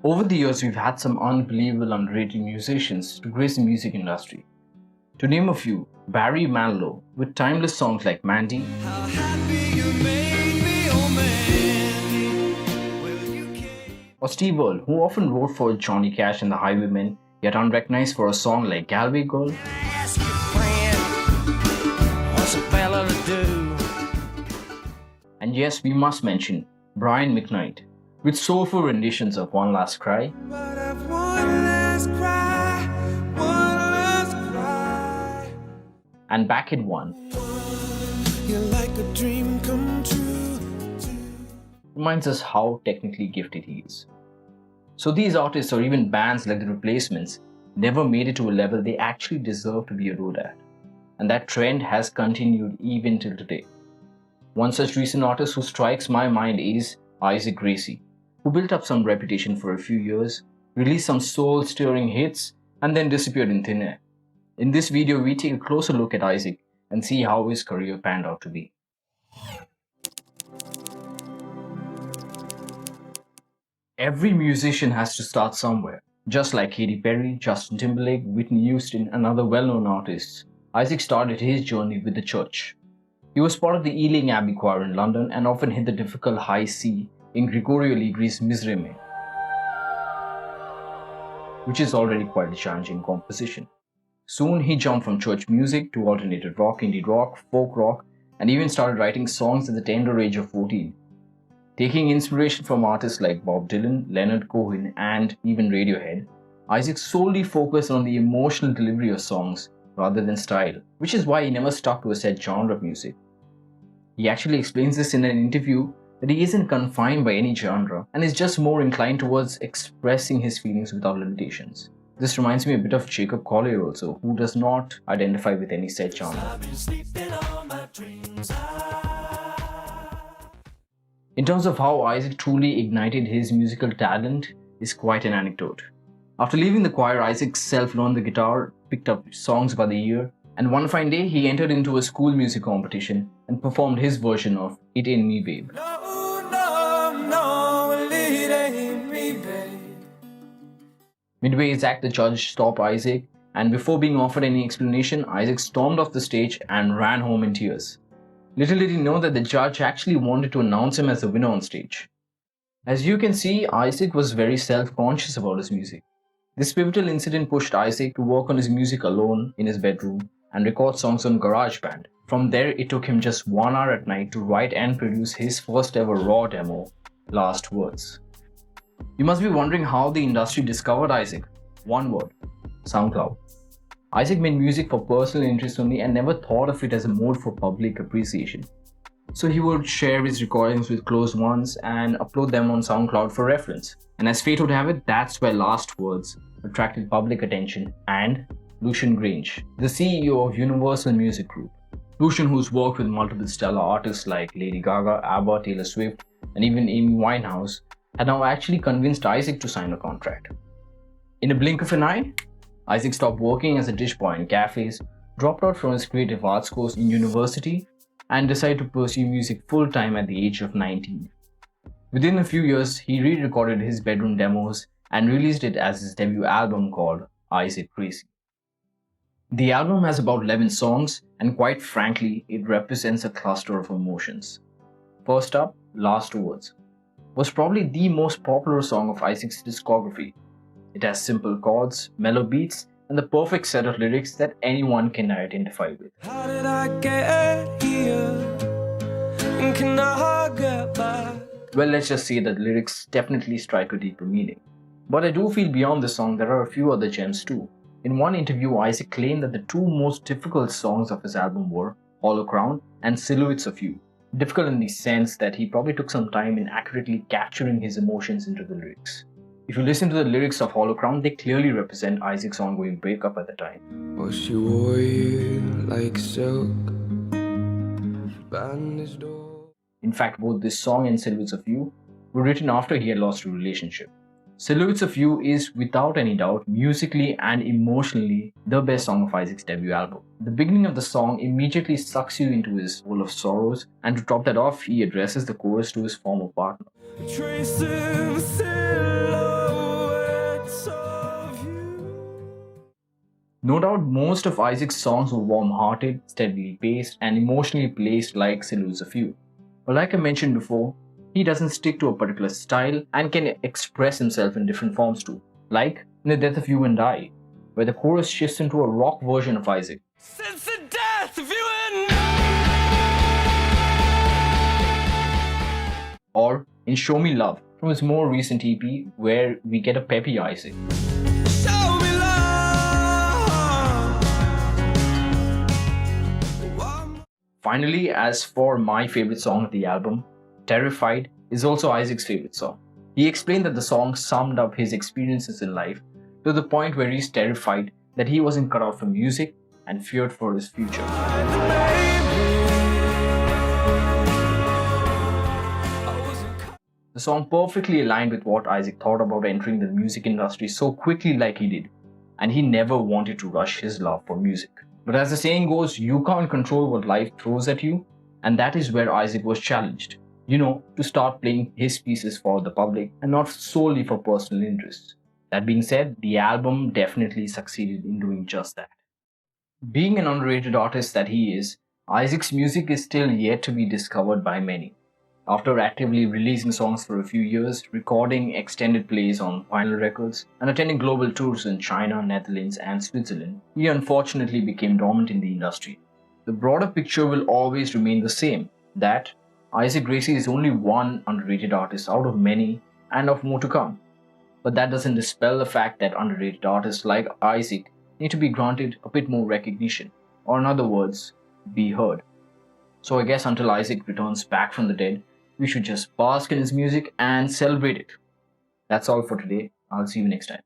Over the years, we've had some unbelievable underrated musicians to grace the music industry. To name a few, Barry Manilow with timeless songs like Mandy, How happy you made me, oh man. Will you care? or Steve Earle, who often wrote for Johnny Cash and the Highwaymen, yet unrecognized for a song like Galway Girl, Ask your friend, what's a fella to do? and yes, we must mention Brian McKnight with soulful renditions of One Last Cry, But I've one last cry, one last cry. and Back in One You're like a dream come true. reminds us how technically gifted he is. So these artists or even bands like The Replacements never made it to a level they actually deserve to be adored at. And that trend has continued even till today. One such recent artist who strikes my mind is Isaac Gracie, who built up some reputation for a few years, released some soul-stirring hits, and then disappeared in thin air. In this video, we take a closer look at Isaac and see how his career panned out to be. Every musician has to start somewhere. Just like Katy Perry, Justin Timberlake, Whitney Houston, and other well-known artists, Isaac started his journey with the church. He was part of the Ealing Abbey Choir in London and often hit the difficult high C in Gregorio Allegri's Miserere, which is already quite a challenging composition. Soon he jumped from church music to alternative rock, indie rock, folk rock, and even started writing songs at the tender age of 14. Taking inspiration from artists like Bob Dylan, Leonard Cohen, and even Radiohead, Isaac solely focused on the emotional delivery of songs rather than style, which is why he never stuck to a set genre of music. He actually explains this in an interview that he isn't confined by any genre and is just more inclined towards expressing his feelings without limitations. This reminds me a bit of Jacob Collier also, who does not identify with any set genre. In terms of how Isaac truly ignited his musical talent is quite an anecdote. After leaving the choir, Isaac self-learned the guitar, picked up songs by the ear, and one fine day he entered into a school music competition and performed his version of It Ain't Me Babe. No, it ain't me, babe. Midway, Zach the judge stopped Isaac, and before being offered any explanation, Isaac stormed off the stage and ran home in tears. Little did he know that the judge actually wanted to announce him as the winner on stage. As you can see, Isaac was very self-conscious about his music. This pivotal incident pushed Isaac to work on his music alone in his bedroom and record songs on GarageBand. From there, it took him just 1 hour at night to write and produce his first ever raw demo, Last Words. You must be wondering how the industry discovered Isaac. One word: SoundCloud. Isaac made music for personal interest only and never thought of it as a mode for public appreciation. So he would share his recordings with close ones and upload them on SoundCloud for reference. And as fate would have it, that's where Last Words attracted public attention and Lucian Grange, the CEO of Universal Music Group. Lucian, who's worked with multiple stellar artists like Lady Gaga, ABBA, Taylor Swift, and even Amy Winehouse, had now actually convinced Isaac to sign a contract. In a blink of an eye, Isaac stopped working as a dish boy in cafes, dropped out from his creative arts course in university, and decided to pursue music full-time at the age of 19. Within a few years, he re-recorded his bedroom demos and released it as his debut album called Isaac Gracie. The album has about 11 songs, and quite frankly, it represents a cluster of emotions. First up, Last Words was probably the most popular song of Isaac's discography. It has simple chords, mellow beats, and the perfect set of lyrics that anyone can identify with. How did I get here? And can I get back? Well, let's just say that the lyrics definitely strike a deeper meaning. But I do feel beyond the song there are a few other gems too. In one interview, Isaac claimed that the two most difficult songs of his album were Hollow Crown and Silhouettes of You. Difficult in the sense that he probably took some time in accurately capturing his emotions into the lyrics. If you listen to the lyrics of Hollow Crown, they clearly represent Isaac's ongoing breakup at the time. Oh, she wore you like silk. Bandage door. In fact, both this song and Silhouettes of You were written after he had lost a relationship. Silhouettes of You is, without any doubt, musically and emotionally the best song of Isaac's debut album. The beginning of the song immediately sucks you into his hole of sorrows, and to top that off, he addresses the chorus to his former partner. Tracing silhouette No doubt most of Isaac's songs were warm-hearted, steadily paced, and emotionally placed like Salutes a Few. But like I mentioned before, he doesn't stick to a particular style and can express himself in different forms too, like in The Death of You and I, where the chorus shifts into a rock version of Isaac. Since the death of you and Or in Show Me Love from his more recent EP, where we get a peppy Isaac. show me love. Finally, as for my favorite song of the album, Terrified is also Isaac's favorite song. He explained that the song summed up his experiences in life to the point where he's terrified that he wasn't cut out for music and feared for his future. The song perfectly aligned with what Isaac thought about entering the music industry so quickly like he did, and he never wanted to rush his love for music. But as the saying goes, you can't control what life throws at you, and that is where Isaac was challenged. To start playing his pieces for the public and not solely for personal interests. That being said, the album definitely succeeded in doing just that. Being an underrated artist that he is, Isaac's music is still yet to be discovered by many. After actively releasing songs for a few years, recording extended plays on vinyl records, and attending global tours in China, Netherlands, and Switzerland, he unfortunately became dormant in the industry. The broader picture will always remain the same, that Isaac Gracie is only one underrated artist out of many and of more to come. But that doesn't dispel the fact that underrated artists like Isaac need to be granted a bit more recognition, or in other words, be heard. So I guess until Isaac returns back from the dead, we should just bask in his music and celebrate it. That's all for today. I'll see you next time.